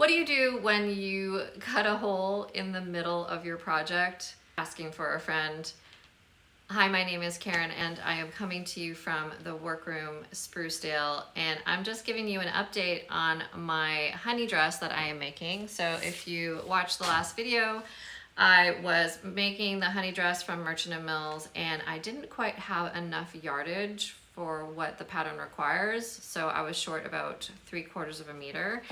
What do you do when you cut a hole in the middle of your project? Asking for a friend. Hi, my name is Karen and I am coming to you from the Workroom Sprucedale, and I'm just giving you an update on my honey dress that I am making. So if you watched the last video, I was making the honey dress from Merchant & Mills and I didn't quite have enough yardage for what the pattern requires. So I was short about 3/4 of a meter.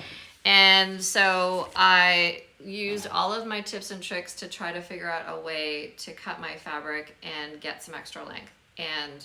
And so I used all of my tips and tricks to try to figure out a way to cut my fabric and get some extra length. And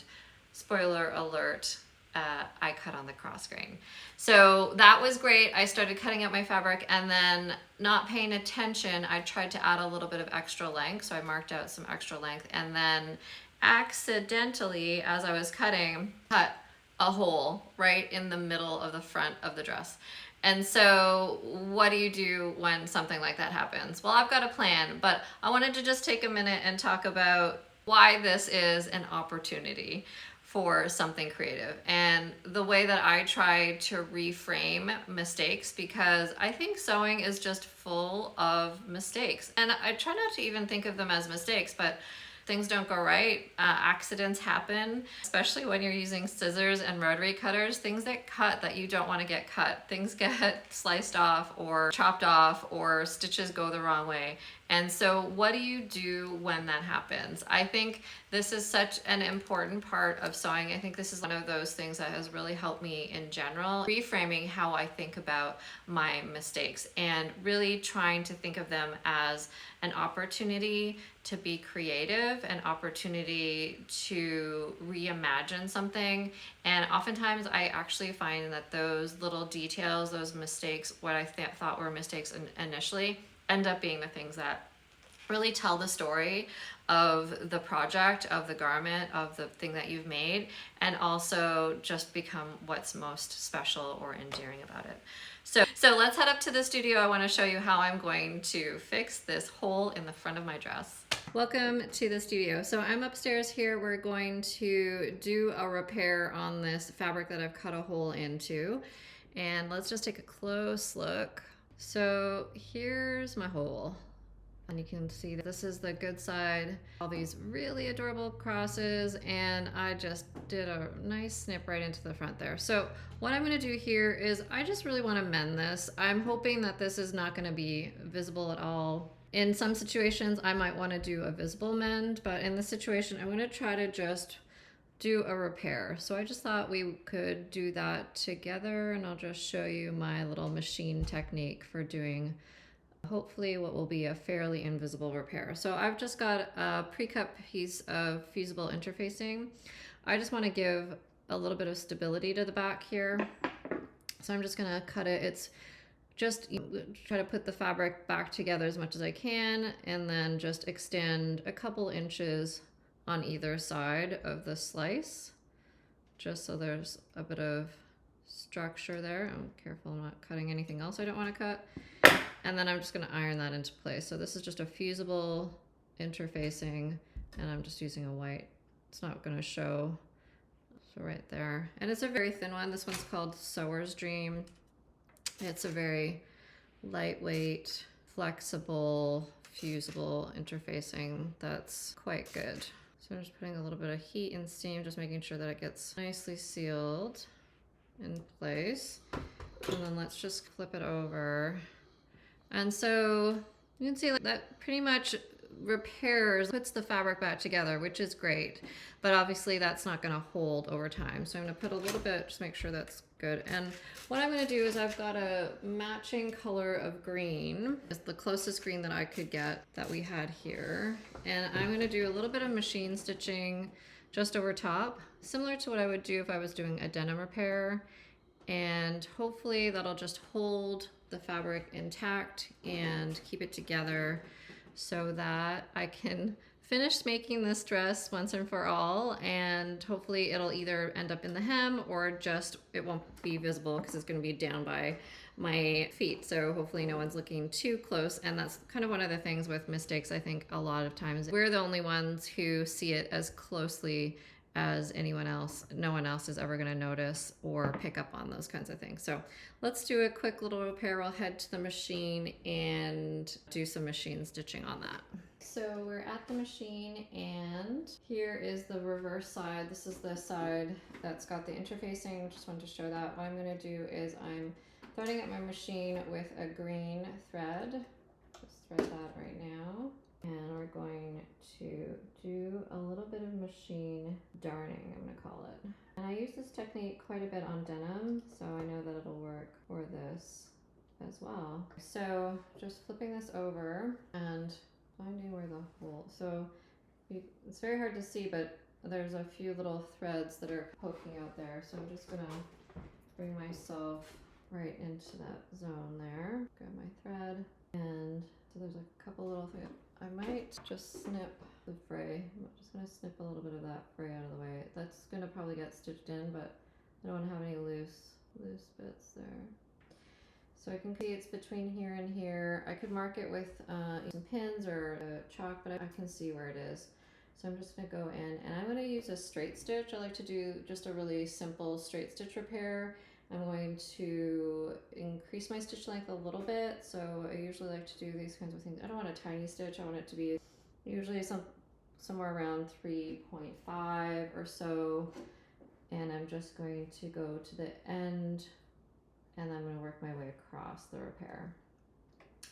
spoiler alert, I cut on the cross grain. So that was great. I started cutting up my fabric and then not paying attention, I tried to add a little bit of extra length. So I marked out some extra length and then accidentally, as I was cutting, cut a hole right in the middle of the front of the dress. And so what do you do when something like that happens? Well, I've got a plan, but I wanted to just take a minute and talk about why this is an opportunity for something creative and the way that I try to reframe mistakes, because I think sewing is just full of mistakes. And I try not to even think of them as mistakes, but things don't go right, accidents happen, especially when you're using scissors and rotary cutters. Things that cut that you don't want to get cut. Things get sliced off or chopped off, or stitches go the wrong way. And so what do you do when that happens? I think this is such an important part of sewing. I think this is one of those things that has really helped me in general, reframing how I think about my mistakes and really trying to think of them as an opportunity to be creative, an opportunity to reimagine something. And oftentimes I actually find that those little details, those mistakes, what I thought were mistakes initially, end up being the things that really tell the story of the project, of the garment, of the thing that you've made, and also just become what's most special or endearing about it. So let's head up to the studio. I want to show you how I'm going to fix this hole in the front of my dress. Welcome to the studio. So I'm upstairs here. We're going to do a repair on this fabric that I've cut a hole into. And let's just take a close look. So here's my hole. And you can see that this is the good side. All these really adorable crosses, and I just did a nice snip right into the front there. So what I'm gonna do here is I just really wanna mend this. I'm hoping that this is not gonna be visible at all. In some situations, I might wanna do a visible mend, but in this situation, I'm gonna try to just do a repair. So I just thought we could do that together, and I'll just show you my little machine technique for doing hopefully what will be a fairly invisible repair. So I've just got a pre-cut piece of fusible interfacing. I just want to give a little bit of stability to the back here. So I'm just going to cut it. It's just try to put the fabric back together as much as I can, and then just extend a couple inches on either side of the slice, just so there's a bit of structure there. I'm careful I'm not cutting anything else I don't want to cut. And then I'm just going to iron that into place. So this is just a fusible interfacing, and I'm just using a white. It's not going to show. So right there. And it's a very thin one. This one's called Sewer's Dream. It's a very lightweight, flexible, fusible interfacing that's quite good. So I'm just putting a little bit of heat and steam, just making sure that it gets nicely sealed in place. And then let's just flip it over. And so you can see that pretty much repairs, puts the fabric back together, which is great. But obviously that's not going to hold over time. So I'm going to put a little bit, just make sure that's good. And what I'm going to do is I've got a matching color of green. It's the closest green that I could get that we had here. And I'm going to do a little bit of machine stitching just over top, similar to what I would do if I was doing a denim repair. And hopefully that'll just hold the fabric intact and keep it together so that I can finish making this dress once and for all, and hopefully it'll either end up in the hem or just it won't be visible because it's going to be down by my feet, so hopefully no one's looking too close. And that's kind of one of the things with mistakes. I think a lot of times we're the only ones who see it as closely as anyone else. No one else is ever going to notice or pick up on those kinds of things. So let's do a quick little repair. I'll head to the machine and do some machine stitching on that. So we're at the machine, and here is the reverse side. This is the side that's got the interfacing. Just wanted to show that. What I'm going to do is I'm threading up my machine with a green thread. Just thread that right now. And we're going to do a little bit of machine darning, I'm going to call it. And I use this technique quite a bit on denim, so I know that it'll work for this as well. So just flipping this over and finding where the hole, so it's very hard to see, but there's a few little threads that are poking out there. So I'm just going to bring myself right into that zone there. Grab my thread, and so there's a couple little things. I might just snip the fray. I'm just going to snip a little bit of that fray out of the way. That's going to probably get stitched in, but I don't want to have any loose bits there. So I can see it's between here and here. I could mark it with some pins or chalk, but I can see where it is. So I'm just going to go in, and I'm going to use a straight stitch. I like to do just a really simple straight stitch repair. I'm going to increase my stitch length a little bit. So I usually like to do these kinds of things. I don't want a tiny stitch. I want it to be usually somewhere around 3.5 or so. And I'm just going to go to the end, and I'm going to work my way across the repair.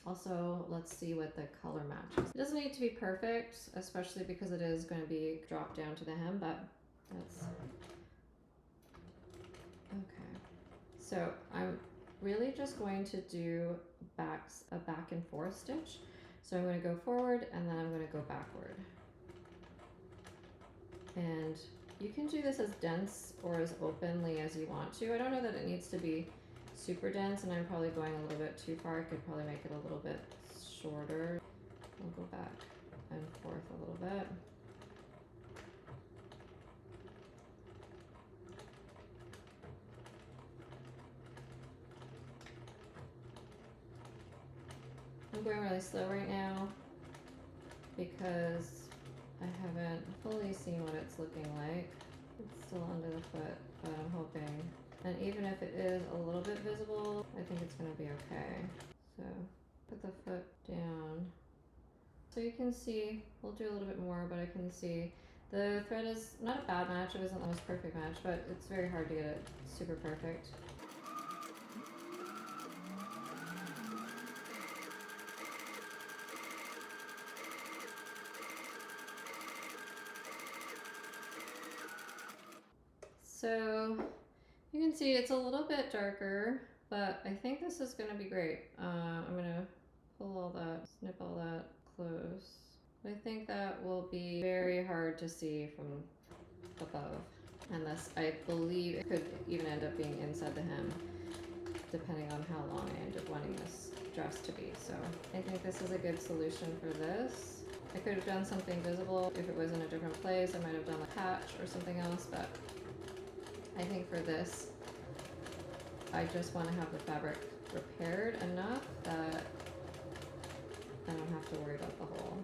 Also, let's see what the color matches. It doesn't need to be perfect, especially because it is going to be dropped down to the hem, but that's okay. So I'm really just going to do a back and forth stitch. So I'm going to go forward, and then I'm going to go backward. And you can do this as dense or as openly as you want to. I don't know that it needs to be super dense, and I'm probably going a little bit too far. I could probably make it a little bit shorter. I'll go back and forth a little bit. I'm going really slow right now because I haven't fully seen what it's looking like. It's still under the foot, but I'm hoping. And even if it is a little bit visible, I think it's going to be okay. So put the foot down. So you can see, we'll do a little bit more, but I can see the thread is not a bad match. It wasn't the most perfect match, but it's very hard to get it super perfect. So you can see it's a little bit darker, but I think this is going to be great. I'm going to pull all that, snip all that close. I think that will be very hard to see from above. And this, I believe, it could even end up being inside the hem, depending on how long I end up wanting this dress to be. So I think this is a good solution for this. I could have done something visible if it was in a different place. I might have done a patch or something else, but I think for this, I just want to have the fabric repaired enough that I don't have to worry about the hole.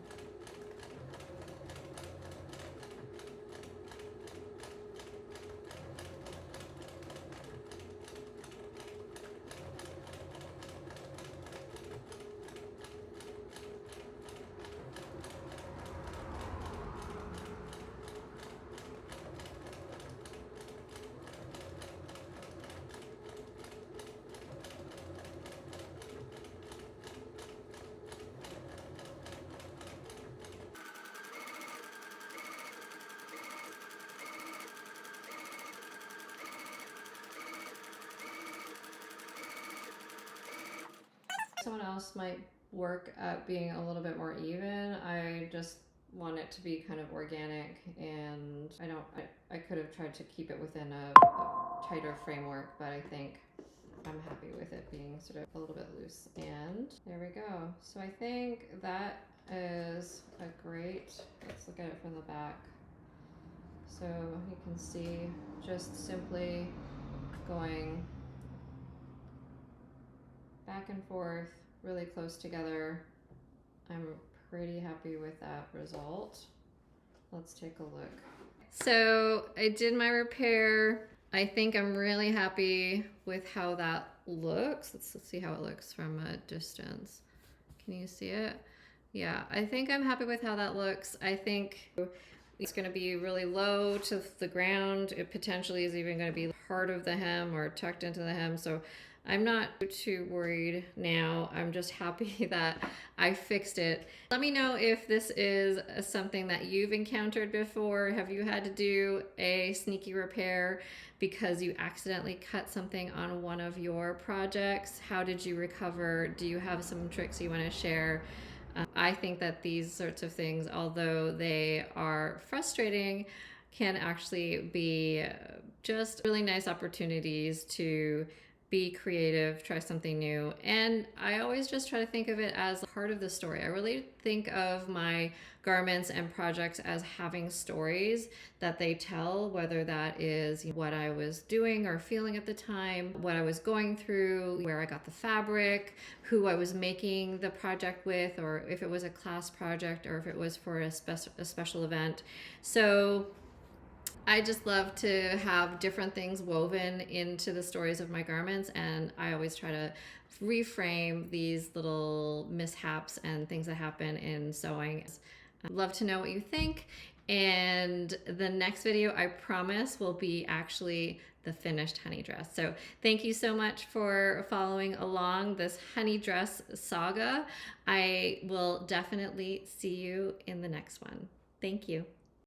Someone else might work at being a little bit more even. I just want it to be kind of organic, and I could have tried to keep it within a tighter framework, but I think I'm happy with it being sort of a little bit loose. And there we go. So I think that is a great, let's look at it from the back. So you can see just simply going back and forth, really close together. I'm pretty happy with that result. Let's take a look. So I did my repair. I think I'm really happy with how that looks. Let's see how it looks from a distance. Can you see it? Yeah, I think I'm happy with how that looks. I think it's going to be really low to the ground. It potentially is even going to be part of the hem or tucked into the hem. So I'm not too worried now. I'm just happy that I fixed it. Let me know if this is something that you've encountered before. Have you had to do a sneaky repair because you accidentally cut something on one of your projects? How did you recover? Do you have some tricks you want to share? I think that these sorts of things, although they are frustrating, can actually be just really nice opportunities to be creative, try something new. And I always just try to think of it as part of the story. I really think of my garments and projects as having stories that they tell, whether that is what I was doing or feeling at the time, what I was going through, where I got the fabric, who I was making the project with, or if it was a class project or if it was for a special event. So I just love to have different things woven into the stories of my garments, and I always try to reframe these little mishaps and things that happen in sewing. I'd love to know what you think, and the next video, I promise, will be actually the finished honey dress. So thank you so much for following along this honey dress saga. I will definitely see you in the next one. Thank you.